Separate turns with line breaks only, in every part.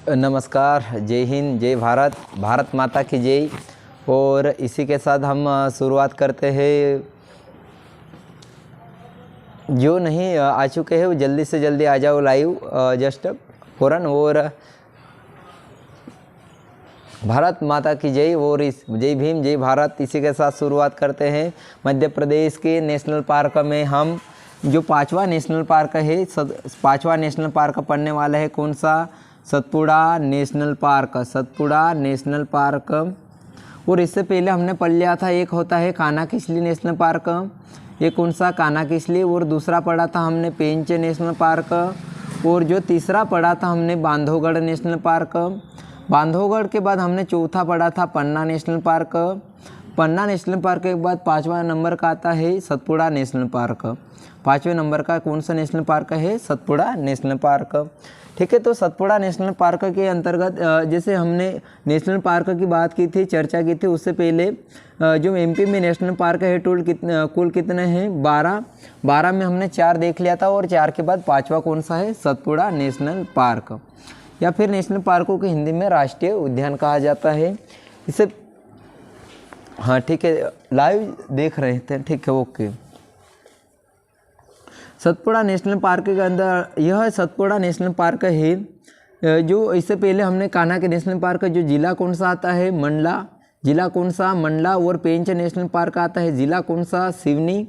नमस्कार, जय हिंद, जय भारत, भारत माता की जय। और इसी के साथ हम शुरुआत करते हैं। जो नहीं आ चुके हैं वो जल्दी से जल्दी आ जाओ लाइव जस्ट फ़ौरन। और भारत माता की जय और इस जय भीम, जय भारत। इसी के साथ शुरुआत करते हैं। मध्य प्रदेश के नेशनल पार्क में हम जो पांचवा नेशनल पार्क है, पांचवा नेशनल पार्क पढ़ने वाला है कौन सा? Satpura national park, Satpura national park. और इससे पहले हमने पढ़ लिया था, एक होता है कान्हा-किसली नेशनल पार्क, ये कौन सा? कान्हा-किसली। और दूसरा पढ़ा था हमने पेंच नेशनल पार्क। और जो तीसरा पढ़ा था हमने बांधवगढ़ नेशनल पार्क। बांधवगढ़ के बाद हमने चौथा पढ़ा था पन्ना नेशनल पार्क। पन्ना नेशनल पार्क के बाद पाँचवा नंबर का आता है सतपुड़ा नेशनल पार्क। पाँचवें नंबर का कौन सा नेशनल पार्क है? Satpura national park. ठीक है, तो सतपुड़ा नेशनल पार्क के अंतर्गत जैसे हमने नेशनल पार्क की बात की थी, चर्चा की थी, उससे पहले जो एमपी में नेशनल पार्क है कुल कितने हैं? 12 में हमने 4 देख लिया था। और 4 के बाद पाँचवा कौन सा है? सतपुड़ा नेशनल पार्क, या फिर नेशनल पार्कों को हिंदी में राष्ट्रीय उद्यान कहा जाता है। इसे हाँ ठीक है, लाइव देख रहे थे, ठीक है, ओके। सतपुड़ा नेशनल पार्क के अंदर यह सतपुड़ा नेशनल पार्क है। जो इससे पहले हमने कान्हा के नेशनल पार्क, जो जिला कौन सा आता है? मंडला। जिला कौन सा? मंडला। और पेंच नेशनल पार्क आता है, जिला कौन सा? सिवनी।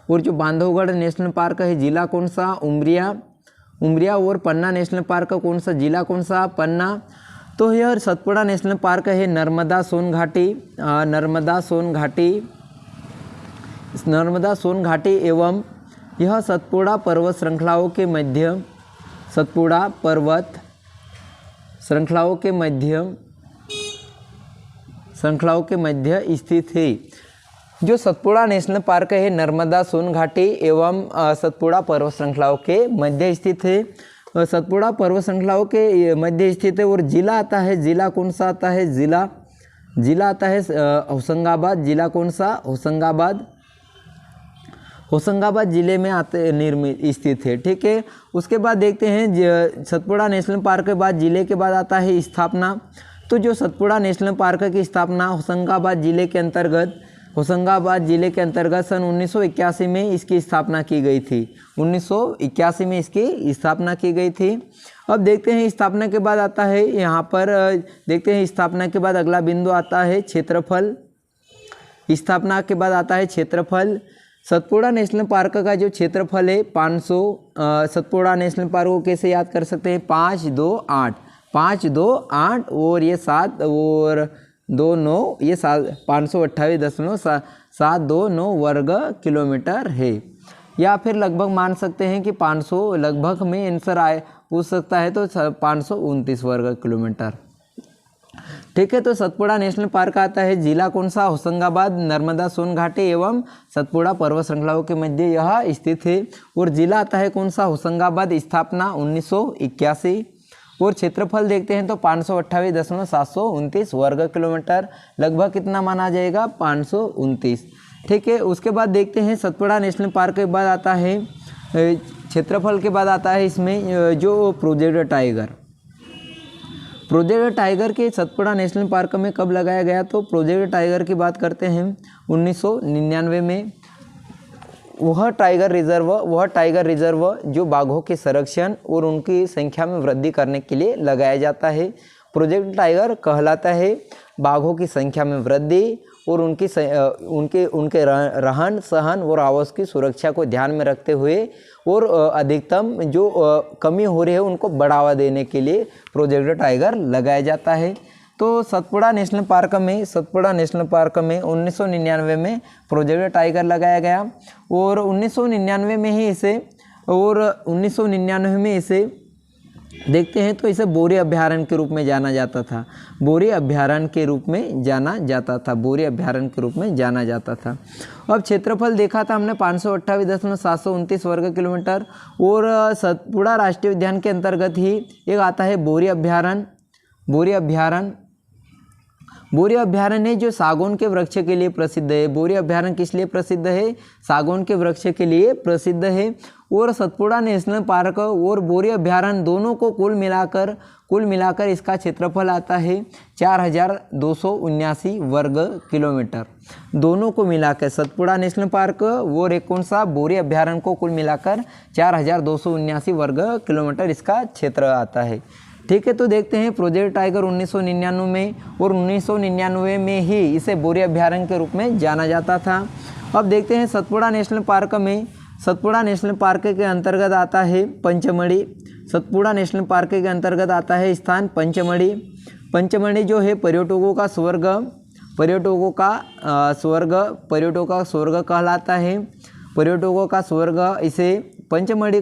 और जो बांधवगढ़ नेशनल पार्क है, जिला कौन सा? उमरिया। और पन्ना नेशनल पार्क कौन सा? जिला कौन सा? पन्ना। तो यह सतपुड़ा नेशनल पार्क है नर्मदा सोन घाटी एवं यह सतपुड़ा पर्वत श्रृंखलाओं के मध्य स्थित है। जो सतपुड़ा नेशनल पार्क है नर्मदा सोन घाटी एवं सतपुड़ा पर्वत श्रृंखलाओं के मध्य स्थित है। सतपुड़ा पर्वत श्रृंखलाओं के मध्य स्थित है। और जिला आता है, जिला कौन सा आता है? जिला आता है होशंगाबाद। जिला कौन सा? होशंगाबाद जिले में निर्मित स्थित है। ठीक है, उसके बाद देखते हैं सतपुड़ा नेशनल पार्क के बाद जिले के बाद आता है स्थापना। तो जो सतपुड़ा नेशनल पार्क की स्थापना होशंगाबाद जिले के अंतर्गत सन 1981 में इसकी स्थापना की गई थी। 1981 में इसकी स्थापना की गई थी। अब देखते हैं स्थापना के बाद आता है, यहाँ पर देखते हैं स्थापना के बाद अगला बिंदु आता है क्षेत्रफल। स्थापना के बाद आता है क्षेत्रफल। सतपुड़ा नेशनल पार्क का जो क्षेत्रफल है 500। सतपुड़ा नेशनल पार्क को कैसे याद कर सकते हैं? 528 और ये 7 और 2 9, ये 528.729 वर्ग किलोमीटर है। या फिर लगभग मान सकते हैं कि 500, लगभग में आंसर पूछ सकता है तो 529 वर्ग किलोमीटर। ठीक है, तो सतपुड़ा नेशनल पार्क आता है, जिला कौन सा? होशंगाबाद, नर्मदा सोन घाटी एवं सतपुड़ा पर्वत श्रृंखलाओं के मध्य यह स्थित है। और जिला आता है कौन सा? होशंगाबाद। स्थापना 1981। और क्षेत्रफल देखते हैं तो 528.729 वर्ग किलोमीटर, लगभग कितना माना जाएगा? 529। ठीक है, उसके बाद देखते हैं सतपुड़ा नेशनल पार्क के बाद आता है क्षेत्रफल के बाद आता है इसमें जो प्रोजेक्ट टाइगर के सतपुड़ा नेशनल पार्क में कब लगाया गया? तो प्रोजेक्ट टाइगर की बात करते हैं 1999 में। वह टाइगर रिजर्व जो बाघों के संरक्षण और उनकी संख्या में वृद्धि करने के लिए लगाया जाता है। प्रोजेक्ट टाइगर कहलाता है बाघों की संख्या में वृद्धि और उनके रहन सहन और आवास की सुरक्षा को ध्यान में रखते हुए और अधिकतम जो कमी हो रही है उनको बढ़ावा देने के लिए प्रोजेक्ट टाइगर लगाया जाता है। तो सतपुड़ा नेशनल पार्क में 1999 में प्रोजेक्ट टाइगर लगाया गया। और 1999 में इसे देखते हैं तो इसे बोरी अभ्यारण्य के रूप में जाना जाता था। बोरी अभ्यारण्य के रूप में जाना जाता था। अब क्षेत्रफल देखा था हमने 528.729 वर्ग किलोमीटर। और सतपुड़ा राष्ट्रीय उद्यान के अंतर्गत ही एक आता है बोरी अभ्यारण्य जो सागौन के वृक्ष के लिए प्रसिद्ध है। बोरी अभ्यारण्य किस लिए प्रसिद्ध है? सागौन के वृक्ष के लिए प्रसिद्ध है। और सतपुड़ा नेशनल पार्क और बोरी अभ्यारण्य दोनों को कुल मिलाकर इसका क्षेत्रफल आता है 4279 वर्ग किलोमीटर। दोनों को मिलाकर सतपुड़ा नेशनल पार्क और एक कौन सा बोरी अभ्यारण्य को कुल मिलाकर 4279 वर्ग किलोमीटर इसका क्षेत्र आता है। ठीक है, तो देखते हैं प्रोजेक्ट टाइगर 1999 में, और 1999 में ही इसे बोरी अभ्यारण्य के रूप में जाना जाता था। अब देखते हैं सतपुड़ा नेशनल पार्क में, सतपुड़ा नेशनल पार्क के अंतर्गत आता है पंचमढ़ी। सतपुड़ा नेशनल पार्क के अंतर्गत आता है स्थान पंचमढ़ी। पंचमढ़ी जो है पर्यटकों का स्वर्ग कहलाता है। पर्यटकों का स्वर्ग, इसे पंचमढ़ी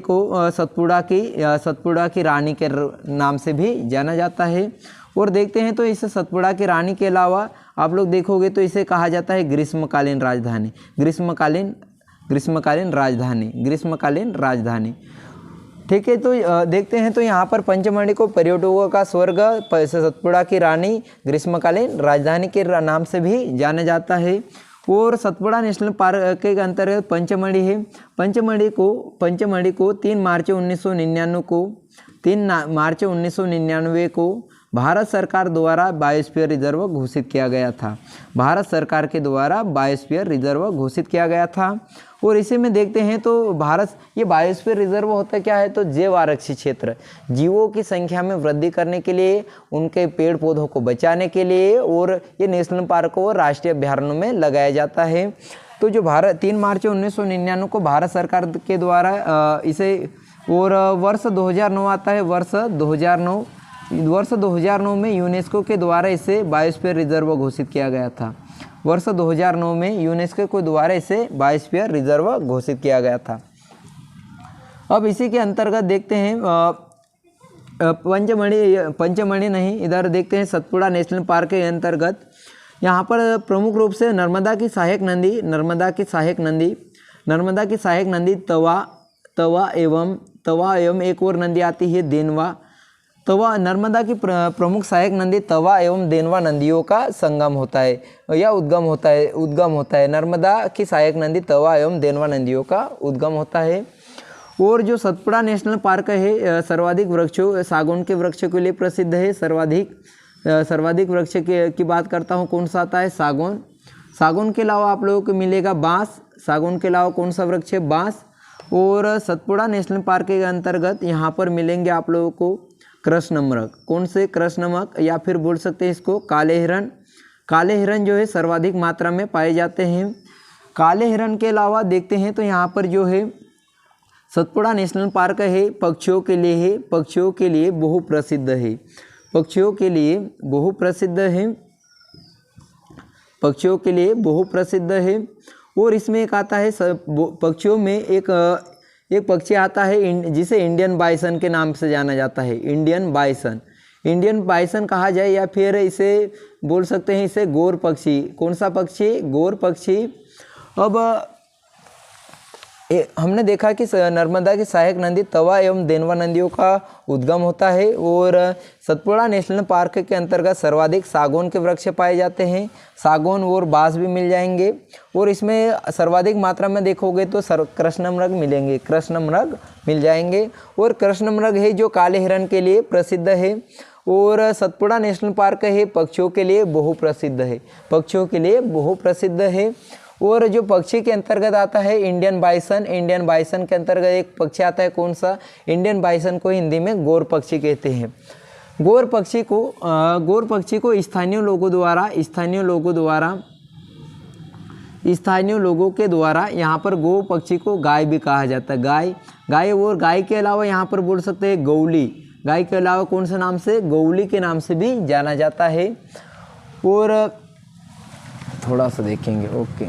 को सतपुड़ा की रानी के नाम से भी जाना जाता है। और देखते हैं तो इसे सतपुड़ा की रानी के अलावा आप लोग देखोगे तो इसे कहा जाता है ग्रीष्मकालीन राजधानी। ठीक है, तो देखते हैं तो यहाँ पर पंचमढ़ी को पर्यटकों का स्वर्ग, सतपुड़ा की रानी, ग्रीष्मकालीन राजधानी के नाम से भी जाना जाता है। और सतपुड़ा नेशनल पार्क के अंतर्गत पंचमढ़ी है। पंचमढ़ी को 3 मार्च 1999 को भारत सरकार द्वारा बायोस्फीयर रिजर्व घोषित किया गया था। भारत सरकार के द्वारा बायोस्फीयर रिजर्व घोषित किया गया था। और इसी में देखते हैं तो ये बायोस्फीयर रिजर्व होता क्या है, तो जैव आरक्षित क्षेत्र, जीवों की संख्या में वृद्धि करने के लिए, उनके पेड़ पौधों को बचाने के लिए, और ये नेशनल पार्कों और राष्ट्रीय अभयारण्यों में लगाया जाता है। तो जो 3 मार्च 1999 को भारत सरकार के द्वारा इसे, और वर्ष 2009 आता है, वर्ष 2009 में यूनेस्को के द्वारा इसे बायोस्फीयर रिजर्व घोषित किया गया था। वर्ष 2009 में यूनेस्को के द्वारा इसे बायोस्फीयर रिजर्व घोषित किया गया था। अब इसी के अंतर्गत देखते हैं पंचमढ़ी नहीं, इधर देखते हैं सतपुड़ा नेशनल पार्क के अंतर्गत यहाँ पर प्रमुख रूप से नर्मदा की सहायक नदी तवा एवं एक और नदी आती है देनवा। नर्मदा की प्रमुख सहायक नदी तवा एवं देनवा नदियों का संगम होता है या उद्गम होता है। नर्मदा की सहायक नदी तवा एवं देनवा नदियों का उद्गम होता है। और जो सतपुड़ा नेशनल पार्क है सर्वाधिक वृक्षों, सागौन के वृक्षों के लिए प्रसिद्ध है। सर्वाधिक वृक्ष की बात करता हूँ, कौन सा आता है, सागौन। सागौन के अलावा आप लोगों को मिलेगा बांस। सागौन के अलावा कौन सा वृक्ष है, बांस। और सतपुड़ा नेशनल पार्क के अंतर्गत यहाँ पर मिलेंगे आप लोगों को कृष्णमृग। कौन से, कृष्णमृग, या फिर बोल सकते हैं इसको काले हिरण। काले हिरण जो है सर्वाधिक मात्रा में पाए जाते हैं। काले हिरण के अलावा देखते हैं तो यहाँ पर जो है सतपुड़ा नेशनल पार्क है पक्षियों के लिए बहुप्रसिद्ध है। और इसमें एक आता है पक्षियों में एक पक्षी आता है जिसे इंडियन बाइसन के नाम से जाना जाता है। इंडियन बाइसन कहा जाए, या फिर इसे बोल सकते हैं इसे गौर पक्षी। कौन सा पक्षी, गौर पक्षी। अब हमने देखा कि नर्मदा की सहायक नदी तवा एवं देनवा नदियों का उद्गम होता है। और सतपुड़ा नेशनल पार्क के अंतर्गत सर्वाधिक सागौन के वृक्ष पाए जाते हैं। सागौन और बांस भी मिल जाएंगे। और इसमें सर्वाधिक मात्रा में देखोगे तो कृष्णमृग मिल जाएंगे। और कृष्णमृग है जो काले हिरण के लिए प्रसिद्ध है। और सतपुड़ा नेशनल पार्क है पक्षियों के लिए बहुप्रसिद्ध है। और जो पक्षी के अंतर्गत आता है इंडियन बाइसन के अंतर्गत एक पक्षी आता है, कौन सा, इंडियन बाइसन को हिंदी में गौर पक्षी कहते हैं। गौर पक्षी को स्थानीय लोगों के द्वारा यहाँ पर गौ पक्षी को गाय भी कहा जाता है। गाय और गाय के अलावा यहाँ पर बोल सकते हैं गौली। गाय के अलावा कौन से नाम से, गौली के नाम से भी जाना जाता है। और थोड़ा सा देखेंगे, ओके।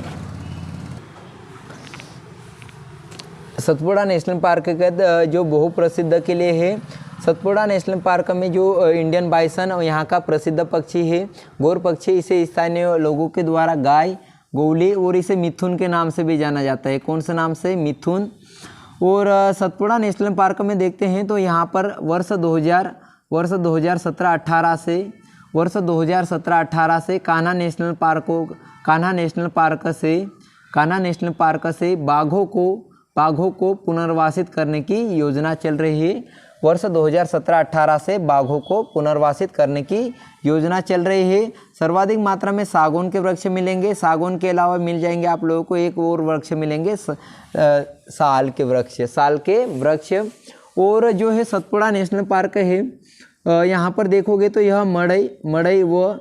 सतपुड़ा नेशनल पार्क का जो बहुप्रसिद्ध के लिए है, सतपुड़ा नेशनल पार्क में जो इंडियन बाइसन और यहाँ का प्रसिद्ध पक्षी है गौर पक्षी, इसे स्थानीय लोगों के द्वारा गाय, गौली और इसे मिथुन के नाम से भी जाना जाता है। कौन से नाम से, मिथुन। और सतपुड़ा नेशनल पार्क में देखते हैं तो यहाँ पर वर्ष 2017-18 से कान्हा नेशनल पार्क से बाघों को पुनर्वासित करने की योजना चल रही है। वर्ष 2017-18 से बाघों को पुनर्वासित करने की योजना चल रही है। सर्वाधिक मात्रा में सागौन के वृक्ष मिलेंगे। सागौन के अलावा मिल जाएंगे आप लोगों को एक और वृक्ष मिलेंगे, साल के वृक्ष। और जो है सतपुड़ा नेशनल पार्क है, यहाँ पर देखोगे तो यह मड़ई व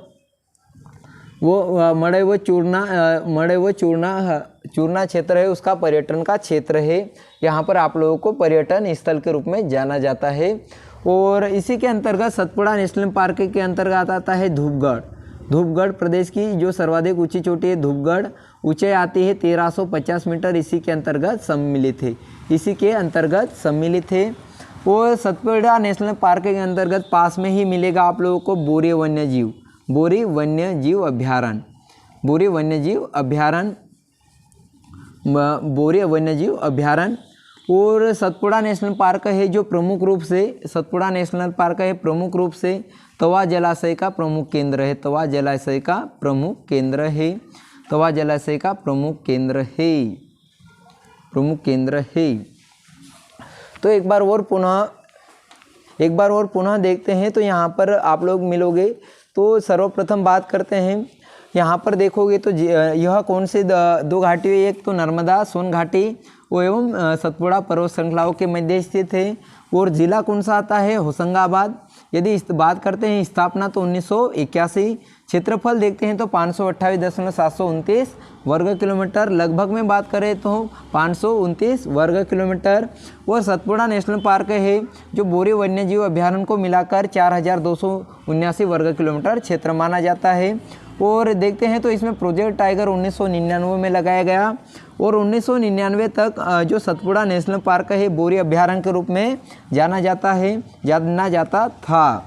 चूरना क्षेत्र है, उसका पर्यटन का क्षेत्र है। यहाँ पर आप लोगों को पर्यटन स्थल के रूप में जाना जाता है। और इसी के अंतर्गत सतपुड़ा नेशनल पार्क के अंतर्गत आता है धूपगढ़ प्रदेश की जो सर्वाधिक ऊंची चोटी है धूपगढ़, ऊंचाई आती है 1350 मीटर, इसी के अंतर्गत सम्मिलित है। और सतपुड़ा नेशनल पार्क के अंतर्गत पास में ही मिलेगा आप लोगों को बोरी वन्यजीव अभ्यारण्य। और सतपुड़ा नेशनल पार्क है जो प्रमुख रूप से तवा जलाशय का प्रमुख केंद्र है। तो एक बार और पुनः देखते हैं। तो यहाँ पर आप लोग मिलोगे तो सर्वप्रथम बात करते हैं। यहाँ पर देखोगे तो यह कौन से दो घाटी है, एक तो नर्मदा सोन घाटी एवं सतपुड़ा पर्वत श्रृंखलाओं के मध्य स्थित है। और जिला कौन सा आता है, होशंगाबाद। यदि इस बात करते हैं स्थापना तो 1981। क्षेत्रफल देखते हैं तो 528.729 वर्ग किलोमीटर, लगभग में बात करें तो 529 वर्ग किलोमीटर। और सतपुड़ा नेशनल पार्क है जो बोरी वन्यजीव अभ्यारण्य को मिलाकर 4279 वर्ग किलोमीटर क्षेत्र माना जाता है। और देखते हैं तो इसमें प्रोजेक्ट टाइगर 1999 में लगाया गया। और 1999 तक जो सतपुड़ा नेशनल पार्क है बोरी अभ्यारण्य के रूप में जाना जाता था।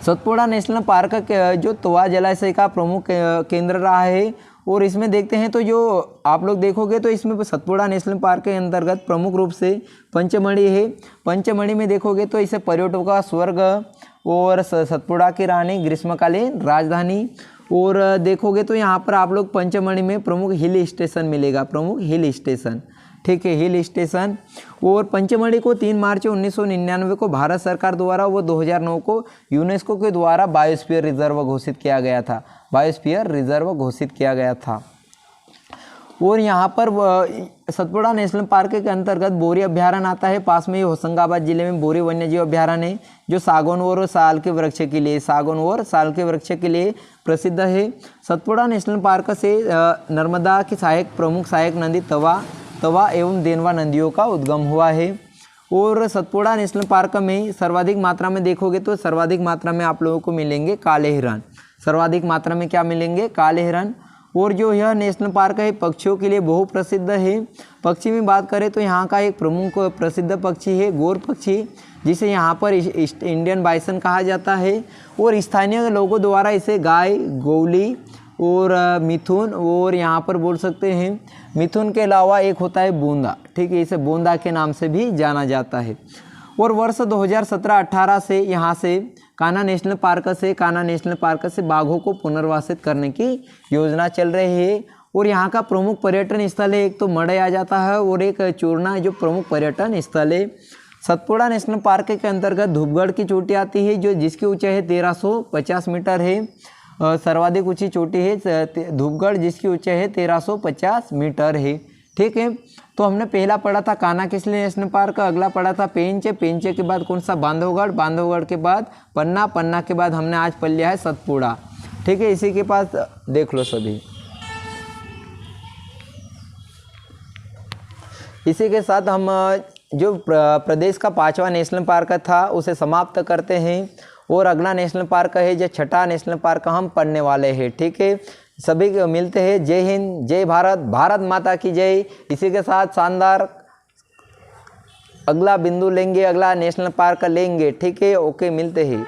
सतपुड़ा नेशनल पार्क जो तवा जलाशय का प्रमुख केंद्र रहा है। और इसमें देखते हैं तो जो आप लोग देखोगे तो इसमें सतपुड़ा नेशनल पार्क के अंतर्गत प्रमुख रूप से पंचमढ़ी है। पंचमढ़ी में देखोगे तो इसे पर्यटकों का स्वर्ग और सतपुड़ा की रानी, ग्रीष्मकालीन राजधानी। और देखोगे तो यहाँ पर आप लोग पंचमढ़ी में प्रमुख हिल स्टेशन मिलेगा, ठीक है, हिल स्टेशन। और पंचमढ़ी को 3 मार्च 1999 को भारत सरकार द्वारा व 2009 को यूनेस्को के द्वारा बायोस्फीयर रिजर्व घोषित किया गया था। और यहाँ पर सतपुड़ा नेशनल पार्क के अंतर्गत बोरी अभ्यारण्य आता है। पास में ही होशंगाबाद जिले में बोरी वन्यजीव अभ्यारण्य है जो सागौन और साल के वृक्ष के लिए प्रसिद्ध है। सतपुड़ा नेशनल पार्क से नर्मदा की प्रमुख सहायक नदी तवा एवं देनवा नदियों का उद्गम हुआ है। और सतपुड़ा नेशनल पार्क में सर्वाधिक मात्रा में देखोगे तो सर्वाधिक मात्रा में आप लोगों को मिलेंगे काले हिरण। काले हिरण। और जो यह नेशनल पार्क है पक्षियों के लिए बहुत प्रसिद्ध है। पक्षी में बात करें तो यहाँ का एक प्रमुख प्रसिद्ध पक्षी है गोर पक्षी, जिसे यहाँ पर इंडियन बाइसन कहा जाता है। और स्थानीय लोगों द्वारा इसे गाय, गौली और मिथुन, और यहाँ पर बोल सकते हैं मिथुन के अलावा एक होता है बूंदा, ठीक है, इसे बूंदा के नाम से भी जाना जाता है। और वर्ष 2017-18 से यहाँ से कान्हा नेशनल पार्क से बाघों को पुनर्वासित करने की योजना चल रही है। और यहाँ का प्रमुख पर्यटन स्थल है, एक तो मड़ई आ जाता है और एक चूरना जो प्रमुख पर्यटन स्थल है। सतपुड़ा नेशनल पार्क के अंतर्गत धूपगढ़ की चोटी आती है जो जिसकी ऊंचाई है 1350 मीटर है। सर्वाधिक ऊंची चोटी है धूपगढ़ जिसकी ऊंचाई है 1350 मीटर है, ठीक है। तो हमने पहला पढ़ा था कान्हा किसली नेशनल पार्क, अगला पढ़ा था पेंच के बाद कौन सा बांधवगढ़ के बाद पन्ना के बाद हमने आज पढ़ लिया है सतपुड़ा, ठीक है। इसी के पास देख लो सभी। इसी के साथ हम जो प्रदेश का 5वां नेशनल पार्क था उसे समाप्त करते हैं। और अगला नेशनल पार्क है जो 6ठा नेशनल पार्क हम पढ़ने वाले हैं, ठीक है। सभी को मिलते हैं। जय हिंद, जय भारत, भारत माता की जय। इसी के साथ शानदार अगला बिंदु लेंगे, अगला नेशनल पार्क लेंगे, ठीक है। ओके, मिलते हैं।